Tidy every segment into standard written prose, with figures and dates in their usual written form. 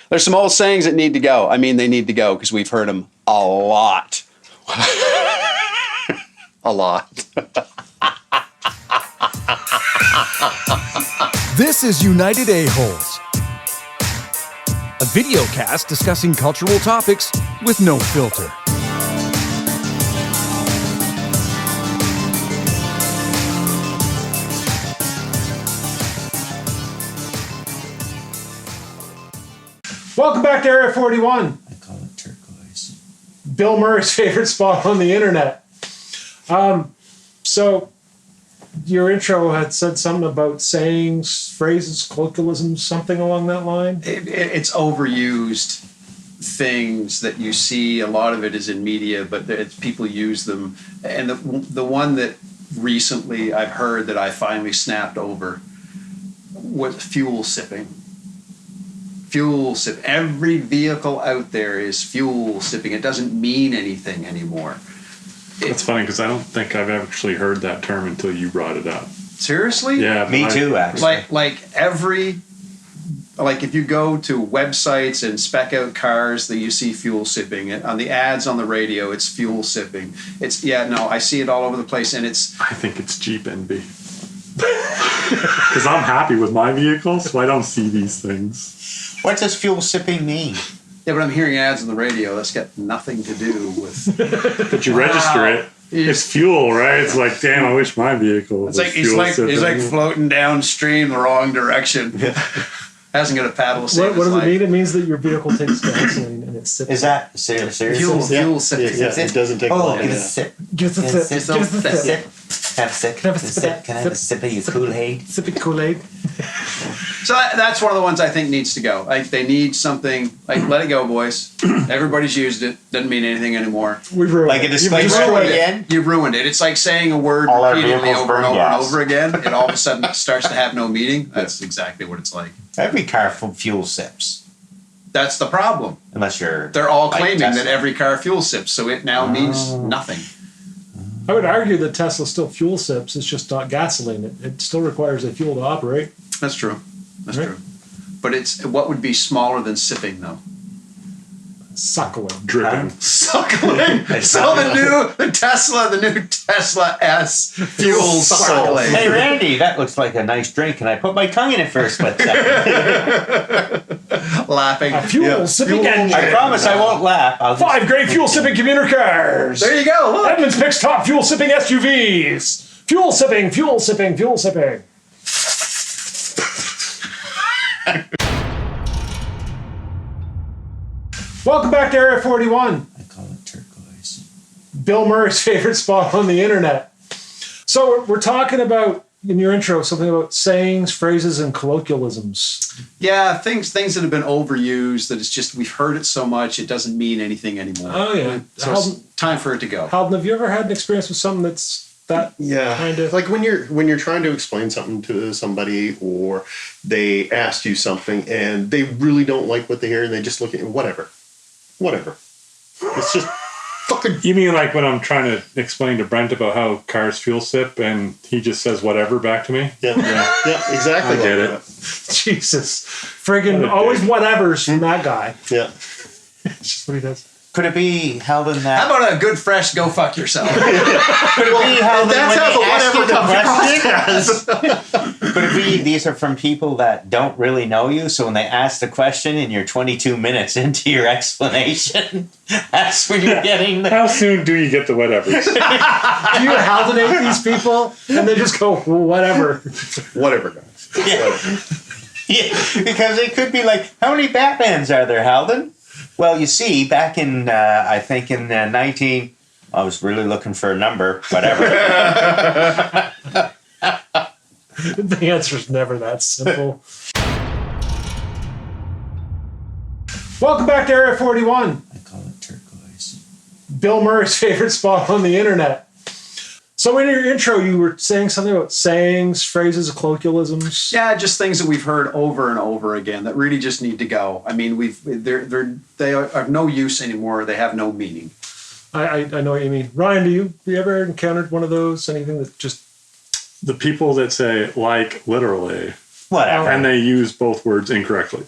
There's some old sayings that need to go. I mean, they need to go because we've heard them a lot. A lot. This is United A-Holes, a video cast discussing cultural topics with no filter. Welcome back to Area 41. I call it turquoise. Bill Murray's favorite spot on the internet. So your intro had said something about sayings, phrases, colloquialisms, something along that line? It's overused things that you see. A lot of it is in media, but people use them. And the one that recently I've heard that I finally snapped over was fuel sipping. Fuel sip. Every vehicle out there is fuel sipping. It doesn't mean anything anymore. That's funny because I don't think I've actually heard that term until you brought it up. Seriously? Yeah. Me too, actually. Like if you go to websites and spec out cars that you see fuel sipping, on the ads on the radio, it's fuel sipping. I see it all over the place, and I think it's Jeep envy. Because I'm happy with my vehicle, so I don't see these things. What does fuel sipping mean? Yeah, but I'm hearing ads on the radio. That's got nothing to do with. But you register it. It's fuel, right? It's like, damn, I wish my vehicle was fuel sipping. He's like floating downstream the wrong direction. Hasn't got a paddle to save What his does life. it mean? It means that your vehicle takes gasoline and it's sipping. Is that seriously? Fuel sipping. Yeah, it doesn't take long. Give Yeah. us a sip. Give us a sip. Just Give us a a sip. Have a sip. Can I have a sip? Can I have a sip of your Kool-Aid? Sipping Kool-Aid. So that's one of the ones I think needs to go. Like they need something. Like let it go, boys. Everybody's used it. Doesn't mean anything anymore. We've ruined Like a it. disclaimer again? You've ruined it. It's like saying a word All our repeatedly vehicles over and burn over and gas. over again. It all of a sudden starts to have no meaning. That's exactly what it's like. Every car fuel sips. That's the problem. Unless you're... They're all like claiming Tesla. that every car fuel sips, so it now means nothing. I would argue that Tesla still fuel sips. It's just not gasoline. It still requires a fuel to operate. That's true. That's Right. true. But what would be smaller than sipping though? Suckling. Dripping. Suckling. So the new Tesla S fuel suckling. Hey, Randy, that looks like a nice drink. Can I put my tongue in it for a split second? Laughing. A fuel sipping engine. I promise I won't laugh. I'll just... 5 great fuel sipping commuter cars. There you go. Look. Edmunds picks top fuel sipping SUVs. Fuel sipping, fuel sipping, fuel sipping. Welcome back to Area 41. I call it turquoise. Bill Murray's favorite spot on the internet. So we're talking about, in your intro, something about sayings, phrases, and colloquialisms. Yeah, things that have been overused. That it's just we've heard it so much it doesn't mean anything anymore. Oh, yeah. So it's time for it to go. Halden, have you ever had an experience with something that's that kind of... Like when you're trying to explain something to somebody, or they ask you something and they really don't like what they hear, and they just look at you, whatever. It's just fucking... You mean like when I'm trying to explain to Brent about how cars fuel sip and he just says whatever back to me? Yeah, exactly. I get it. Jesus. Friggin' always whatevers from that guy. Yeah. It's just what he does. Could it be held in that... How about a good fresh go fuck yourself? Could it be held in That's when how they ask you the the question? Could it be these are from people that don't really know you, so when they ask the question and you're 22 minutes into your explanation, that's when you're getting the... How soon do you get the whatevers? Do you haldenate these people and they just go, whatever? Whatever, guys. Yeah. Yeah, because it could be like, how many Batmans are there, Halden? Well, you see, back in, I think in 19... I was really looking for a number, whatever. The answer's never that simple. Welcome back to Area 41. I call it turquoise. Bill Murray's favorite spot on the internet. So in your intro, you were saying something about sayings, phrases, colloquialisms. Yeah, just things that we've heard over and over again that really just need to go. I mean, they are no use anymore. They have no meaning. I know what you mean. Ryan, do you ever encountered one of those? Anything that just... The people that say like literally, Whatever. and they use both words incorrectly.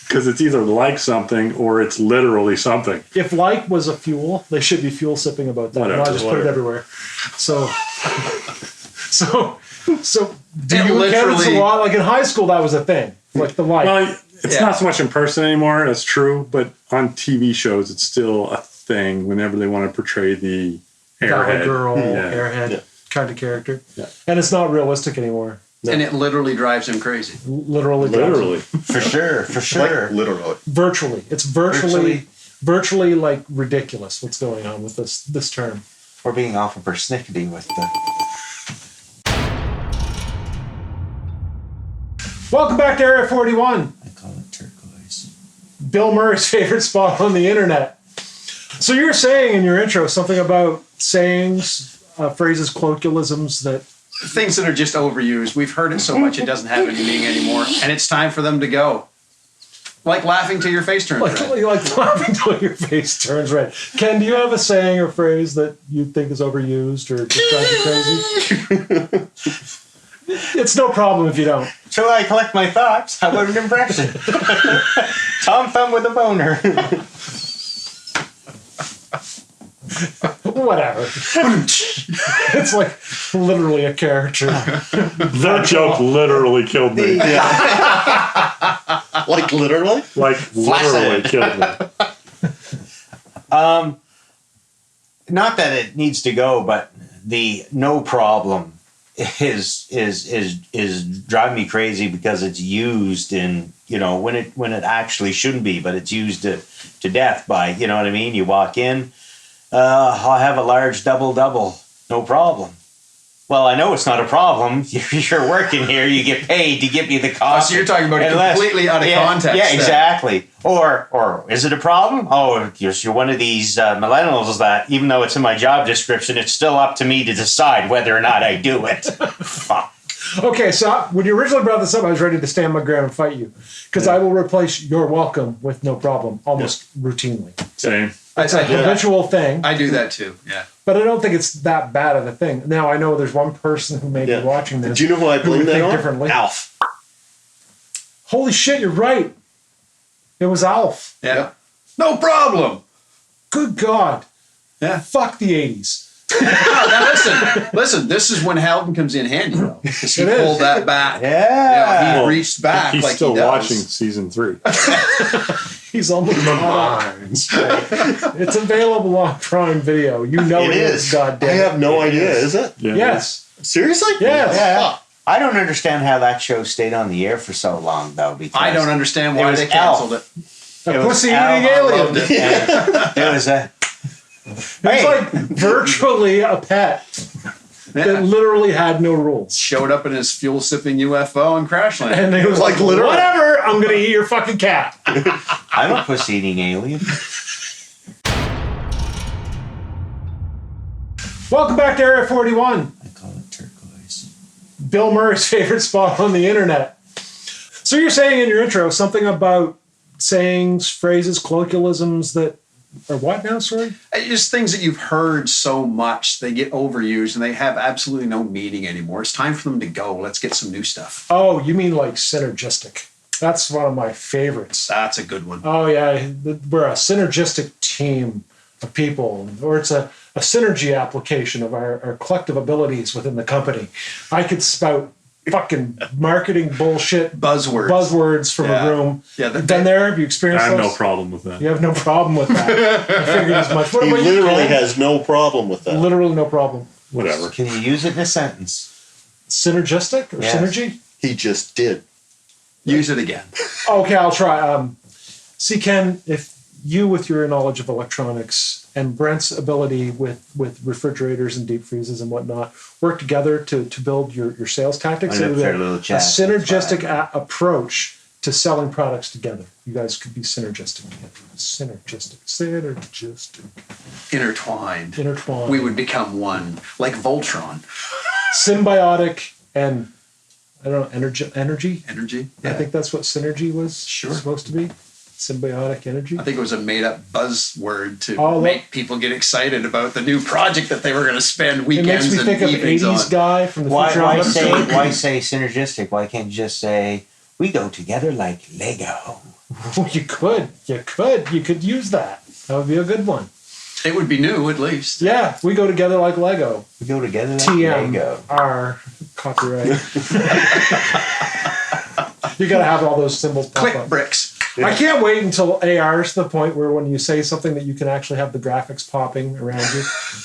Because it's either like something or it's literally something. If like was a fuel, they should be fuel sipping about that. Whatever, And I just put it everywhere. So, do It you account it's a literally- lot? Like in high school, that was a thing. Like the like. Well, it's Yeah. not so much in person anymore, that's true, but on TV shows, it's still a thing whenever they want to portray the Valley airhead. girl, Yeah. airhead kind of character. Yeah. And it's not realistic anymore. And it literally drives him crazy. Literally. Literally. For sure. Like literally. Virtually. It's virtually like ridiculous what's going on with this term. We're being awful persnickety with the. Welcome back to Area 41. I call it turquoise. Bill Murray's favorite spot on the internet. So you're saying in your intro something about sayings, phrases, colloquialisms that Things that are just overused. We've heard it so much it doesn't have any meaning anymore, and it's time for them to go. Like laughing till your face turns red. like laughing till your face turns red. Ken, do you have a saying or phrase that you think is overused or just drives you crazy? It's no problem if you don't. Till I collect my thoughts, how about an impression? Tom Thumb with a boner. Whatever. It's like literally a character. That joke literally killed me. Like literally? Like, literally killed me. Not that it needs to go, but the no problem is driving me crazy because it's used in, when it actually shouldn't be, but it's used to death by, you know what I mean? You walk in, I'll have a large double, no problem. Well, I know it's not a problem. You're working here. You get paid to give me the coffee. Oh, so you're talking about it completely out of context. Yeah, then. exactly. Or is it a problem? Oh, you're one of these millennials that, even though it's in my job description, it's still up to me to decide whether or not I do it. Fuck. Okay, so when you originally brought this up, I was ready to stand my ground and fight you. Because I will replace "you're welcome" with "no problem" almost routinely. Same. It's a habitual thing. I do that too. Yeah. But I don't think it's that bad of a thing. Now, I know there's one person who may Yeah. be watching this. Do you know who I blame would that think on? differently. Alf. Holy shit, you're right. It was Alf. Yeah. No problem. Good God. Yeah. Fuck the 80s. Now listen. This is when Halton comes in handy though, because he It is. pulled that back. Yeah. He reached back He's like still he does. watching season 3. He's almost minds. It's available on Prime Video. You know It is. Goddamn. I have no idea, is it? Yeah. Yes. Seriously? Yes. Yeah. Fuck. I don't understand how that show stayed on the air for so long, though. Because I don't understand It why was they canceled Alf. it. A it was pussy Al. eating I alien. loved it. it was a. It's like virtually a pet that Yeah. literally had no rules. Showed up in his fuel sipping UFO and crash landed. And he was like, literally. whatever, I'm going to eat your fucking cat. I'm a pussy-eating alien. Welcome back to Area 41. I call it turquoise. Bill Murray's favorite spot on the internet. So you're saying in your intro something about sayings, phrases, colloquialisms that are what now, sorry? Just things that you've heard so much, they get overused and they have absolutely no meaning anymore. It's time for them to go. Let's get some new stuff. Oh, you mean like synergistic. That's one of my favorites. That's a good one. Oh, yeah. We're a synergistic team of people, or it's a synergy application of our collective abilities within the company. I could spout fucking marketing bullshit Buzzwords. from Yeah. a room. Yeah, Been there? Have you I experienced have those? no problem with that. You have no problem with that. I figured as much. What He about you, literally Ken? has no problem with that. Literally no problem. Whatever. Can you use it in a sentence? Synergistic or Yes. synergy? He just did. Use it again. Okay, I'll try. See, Ken, if you, with your knowledge of electronics and Brent's ability with refrigerators and deep freezes and whatnot, work together to build your sales tactics, I know, it would be fair little a chat, that's synergistic fine. approach to selling products together. You guys could be synergistic together. Synergistic. Intertwined. Intertwined. We would become one, like Voltron. Symbiotic and, I don't know, energy? Energy. I think that's what synergy was Sure. supposed to be. Symbiotic energy. I think it was a made-up buzzword to Oh, make people get excited about the new project that they were going to spend It weekends makes me and think of evenings 80s on. guy from the Why Futurama. say synergistic? Why can't you just say we go together like Lego? You could use that. That would be a good one. It would be new at least. Yeah, we go together like Lego. We go together. Like TM, Lego. our copyright. You got to have all those symbols pop Click up. bricks. I can't wait until AR is to the point where when you say something that you can actually have the graphics popping around you,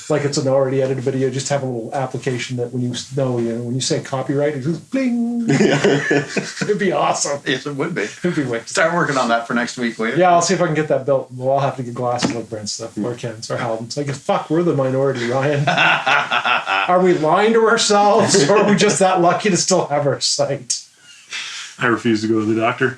like it's an already edited video. Just have a little application that when you know, when you say copyright, it goes bling. It'd be awesome. Yes, it would be. It'd be wicked. Start working on that for next week, will you? Yeah, I'll see if I can get that built. Well, I'll have to get glasses like Brent stuff, or Ken's, or Halden's. Like, fuck, we're the minority, Ryan. Are we lying to ourselves, or are we just that lucky to still have our sight? I refuse to go to the doctor.